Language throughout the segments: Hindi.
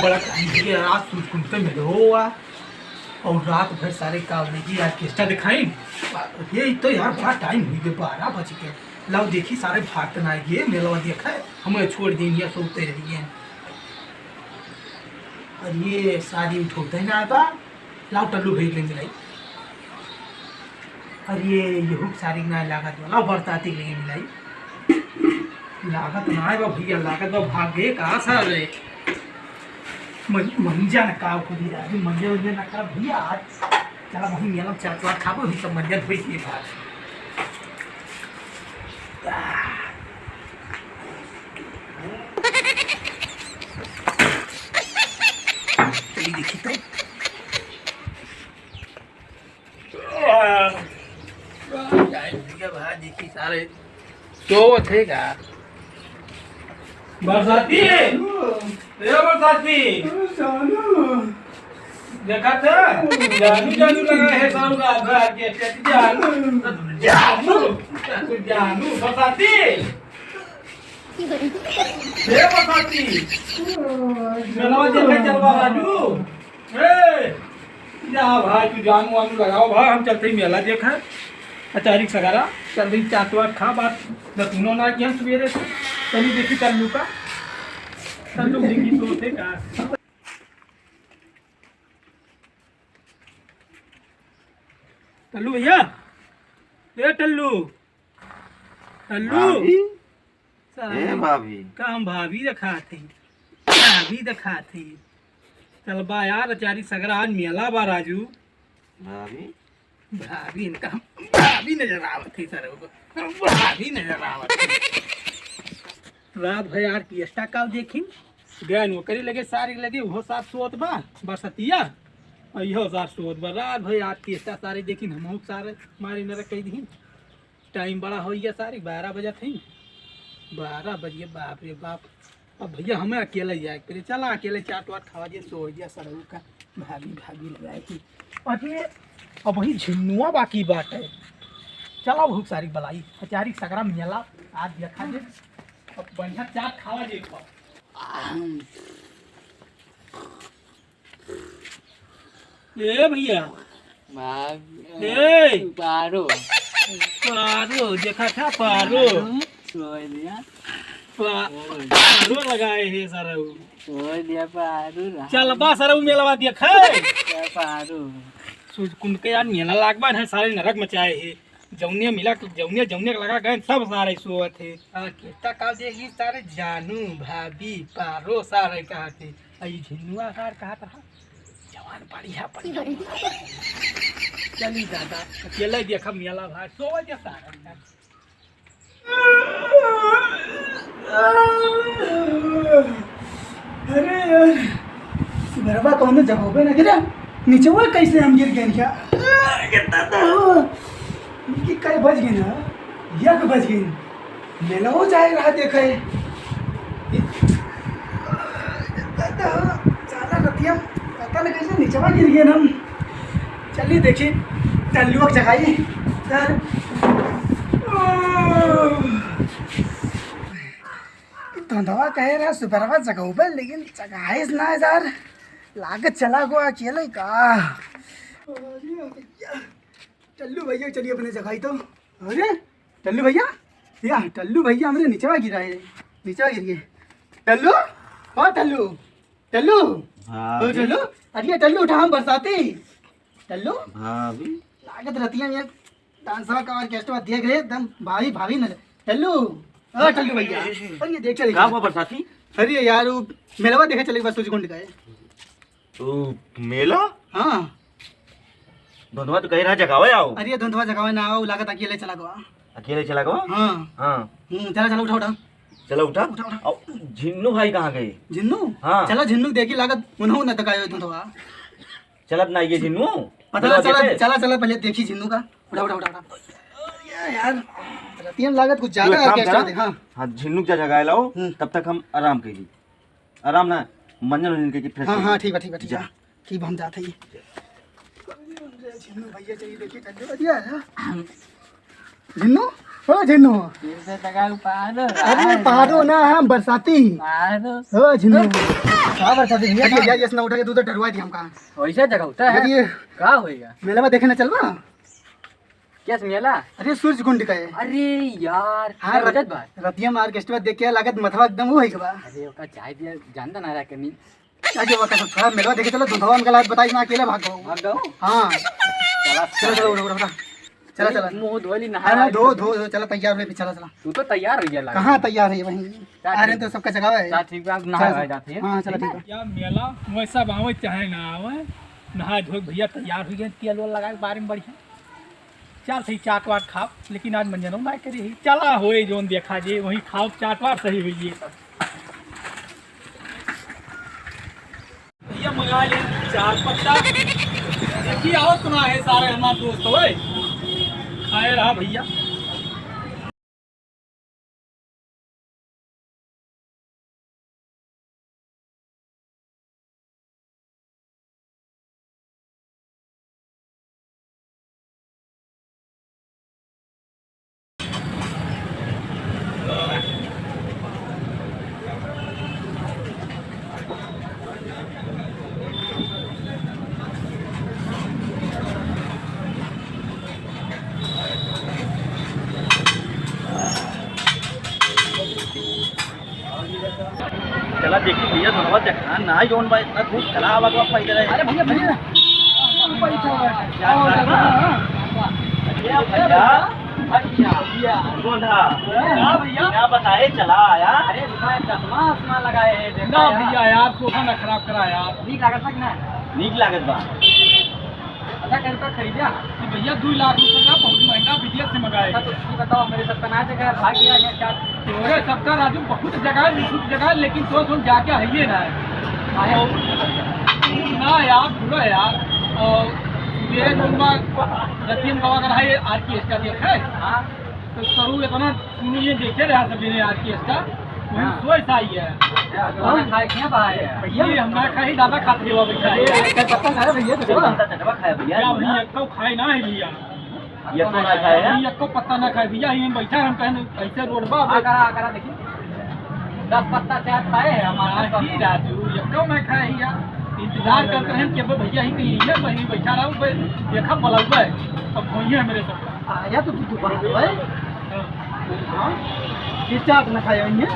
बड़ा रात सुनते में हुआ और रात भर सारे काम की ऑर्केस्ट्रा दिखाई। ये तो यार बड़ा टाइम हुई गया, 12 बज गए। लाओ देखी सारे भाग ना ये मेला देखा है, हमें छोड़ देंगे सोते रहिए। और ये सारी उठोते हैं ना आता लाओ टल्लू भेज लेंगे लाई। और ये हुक सारी ना लागत वाला बरसाती लेंगे मिलाई। लागत ना है भैया, लागत बा भागे कहाँ सर रे मंजा न का को दी रहा मंजे उन्हें न कर भैया आज चला वही मेला चाचवा खाबो ही सब मंजन हुई थी बात। चली देखी तो भाई देखी सारे तो थे का बरसाती बरसाती देखा था जानू जानू लगा है सारू रात भर के जानू जानू जानू बरसाती बरसाती मेला देखे चलवा राजू जा भाई तू जानू वानू लगाओ भाई हम चलते ही मेला देखा अचारिक सगारा चल रही चातवा खा बात दतुनो ना किया सवेरे से चली देखी टल्लू का टल्लू देखी तो थे का टल्लू भैया ये टल्लू टल्लू ए भाभी काम भाभी दिखा थी भाभी दिखा थी चल बा यार अचारी सगरा आज मेला बा राजू भाभी भाभी इनका भाभी नजर आवत थी सर भाभी नजर आवत थी। रात भर यार किस्टा का देखी गए नौकरी लगे सारे लगे वो साथ सोत बा बरसतिया और यो साथ सोत बा रात भर यार किस्टा सारे देखी हम सारे मारे नरक कही दी। टाइम बड़ा हो गया सारे 12 बजे थी 12 बजे बाप रे बाप। अब भैया हमें अकेले जाए फिर चला अकेले चाट वाट खावा दिए सो गया सरऊ का भाभी भाभी लगाए थी। और ये अब वही झिन्नुआ बाकी बात है चलो भूख सारी बलाई अचारी सकरा मेला आज देखा जे अब बढ़िया चाट खावा जे ए भैया ए पारो पारो देखा था पारो छोड़ दिया पारो लगाए है सरऊ छोड़ दिया पारो चल बा सरऊ मेला देखा पारो कुंड के यार मेला लागबा है सारे नरक मचाए है जौनिया मिला जौनिया जौनिया लगा गए सब सारे सोवत है केटा का देखी सारे जानू भाभी पारो सारे कहा थे आई झिन्नुआ कार कहा था जवान बढ़िया बढ़िया चली दादा अकेले देखा मेला भाई सोवा जा सारा अरे यार सुबह कौन जगह पे ना गिरा नीचे वो कैसे हम गिर गए क्या कि कई बज गए ना यक बज गए मेला हो जाए रहा देखे ज्यादा रतिया पता नहीं कैसे नीचे वहाँ गिर गए ना हम चलिए देखिए टल्लू जगाइए सर धंधवा कह रहा सुबह जगह पर लेकिन जगह ना यार लागत चला गो अकेले का टल्लू भैया चलिए अपने जगह तो अरे टल्लू भैया या टल्लू भैया हमने नीचे गिरा है नीचे गिर गए टल्लू हाँ टल्लू टल्लू ओ टल्लू अरे टल्लू उठा हम बरसाती टल्लू भाभी लागत रहती है ये डांसवा का ऑर्केस्ट्रा देख रहे एकदम भाभी भाभी नजर टल्लू हाँ टल्लू भैया अरे देख चले क्या हुआ बरसाती अरे यार वो मेलवा देखा चले बस सूर्यकुंड का है तो मेला हाँ धुंधवा तो कह रहा जगावे आओ अरे धुंधवा जगावे ना आओ लागत अकेले चला गवा अकेले चला गवा हाँ हाँ चला चला उठा उठा चलो उठा उठा उठा और झिन्नू भाई कहाँ गए जिन्नू हाँ चला जिन्नू देखी लागत उन्हों न तकायो धुंधवा चलत ना ये झिन्नू पता चला चला चला पहले देखी जिन्नू का उठा उठा उठा उठा यार रतियन लागत कुछ ज्यादा ऑर्केस्ट्रा दे हाँ हाँ झिन्नू क्या जगाए लाओ तब तक हम आराम करी आराम ना मंजन उनके की फ्रेश हाँ हाँ ठीक है ठीक है ठीक है ठीक हम जाते ही जिन्नू भैया चाहिए देखिए टल्लू भैया जिन्नू हो झिन्नू। 300 टका का पारो। अरे पारो ना हम बरसाती। पारो। हो झिन्नू। का बरसाती भैया ये ना उठा के दूध डरवा दी हमका। वैसे जगह होता है। ये का होएगा? मेला में देखने चलवा। क्या मेला? अरे सूरज कुंड का है। अरे यार हाँ रजत बात। रतिया में ऑर्केस्ट्रा देख के लागत मथवा एकदम वो है के बा। अरे ओका चाय दिया जानता ना रहा कनी। आगे वो कैसे थोड़ा मेला देखे चलो दूधवा में गलत बताई ना अकेले भाग गो। भाग जाओ। हां चला चलो उड़ा चला चला मुंह धोली नहा। अरे धो चला तैयार हो चला चला। तू तो तैयार हो गया लगा। कहाँ तैयार है वहीं अरे तो सबका जगह है। ठीक है नहा जाते हैं। हाँ चलो ठीक है। क्या मेला वैसा आवे चाहे ना आवे नहा धो भैया तैयार हो गए तेल वेल लगा के बारे में बढ़िया चल सही चाट वाट खाओ लेकिन आज मंजनो ना करी चला होए जोन देखा जे वही खाओ चाट वाट सही हुई भैया मंगा ले 4 पत्ता देखिए आओ सुना है सारे हमारे दोस्त होए खाए रहा भैया चला देखी भैया धनवा देखा ना जोन भाई इतना खूब चला आवा का फायदा है। अरे भैया भैया क्या बताए चला आया। अरे चश्मा लगाए हैं ना भैया यार सोफा ना खराब करा यार ठीक लागत ना। नीक लागत बा। अच्छा कहीं पर खरीदा कि भैया 2 लाख रुपए का बहुत महंगा विदेश से मंगाए तो ये बताओ मेरे सब कना जगह भाग गया क्या? तोरे सबका राजू बहुत जगह निश्चित जगह लेकिन तो जाके है ना ना यार पूरा यार और मेरे जोनमा रतियम का अगर है आरकेएस्ट्रा देख है हाँ तो करू इतना सुनिए देखे रहा सब ने आरकेएस्ट्रा वही सोच आई है खाए क्या भाई भैया हम ना खाई दादा खाते हुआ बैठा है पता है भैया तो बनता चटवा खाया भैया। क्या भैया को खाए ना है भैया ये तो ना खाया भैया को पत्ता ना खाए भैया यहीं बैठा है हम कहें ऐसे रोड पर करा देखिए 10 पत्ता चाय खाए हैं हमारा ही राजू ये क्यों ना खाए यार इंतजार करते हैं कि अब भैया ही कहीं है वहीं बैठा रहा हूँ देखा पलौबा है अब वही है मेरे सब आया तो तू बात है हां किस चाट ना खाए वहीं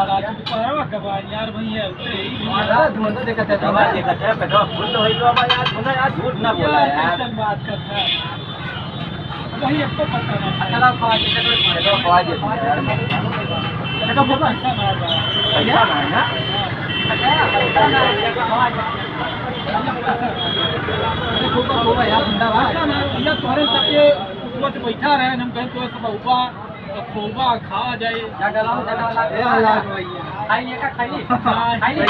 राजू पहरवा कबा यार भैया मारा धुआं देखा था दवा देखा है पेटवा फुल तो होई तो अब यार सुना यार झूठ ना बोला यार। कैसे बात करता है वही अब तो पता ना चला खा के पेटवा खवा दे यार। ऐसा बोला ऐसा ना पैसा ना है ना। यार ठंडा बा ऐसा ना भैया तुम्हारे सबके ऊपर बैठा रहे हम कहें तो सब हुआ खोबा खा जाए क्या डलाओ ए अल्लाह भैया खाइए का खाइए खाइए।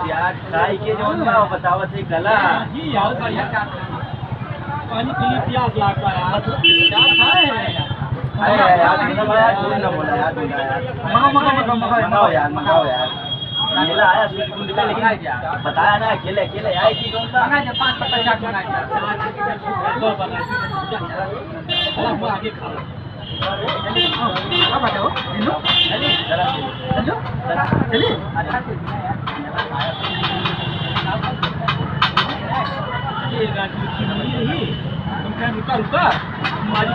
यार खाई के जो ना बतावत है गला ही यार बढ़िया पानी पी प्यास लागता यार क्या खाए अरे यार झूठ ना बोला यार बोला यार। मंगाओ यार मंगाओ यार। मेला आया सूरज कुंड का लेकिन बताया ना अकेले अकेले आए कि कौन सा। मंगा जा 5 पत्ता चाट मंगा दो बना हम आगे खा क्या बताओ हेलो जरा हेलो चलिए अच्छा ये राजू की नहीं रही तुम कहीं रुका रुका हमारी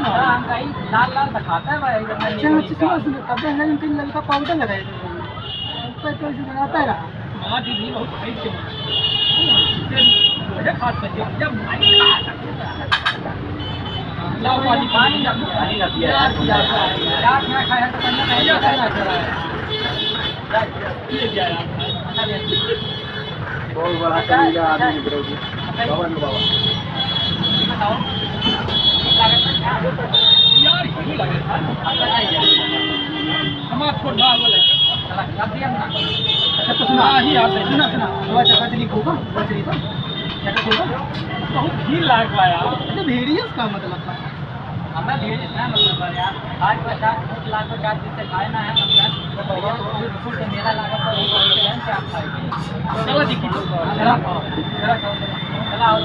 हम कहीं लाल लाल दिखाता है भाई अच्छा अच्छा सुनो तब है इनके ललका पाउडर लगाए ऊपर तो जो लगाता है रहा माँ दीदी बहुत खाई के खास बच्चे जब भाई लाओ पानी पानी ना पिया यार। चाट ना खाया तो करना नहीं खाया है ये क्या यार बहुत बड़ा करेगा आदमी बरोगी बाबा नो बाबा। बताओ यार क्यों लगे हमारा छोटा बोले अच्छा तो सुना ही आते सुना सुना वो चका चली होगा बचरी तो चका होगा बहुत भीड़ लाग पाया तो भेड़िया का मतलब था हमें भीड़ इतना मतलब यार आज 50 लाख को 4 दिन से खाए ना है मतलब भैया फुल से मेरा लागत तो वो से आप खाएंगे चलो देखिए चला आओ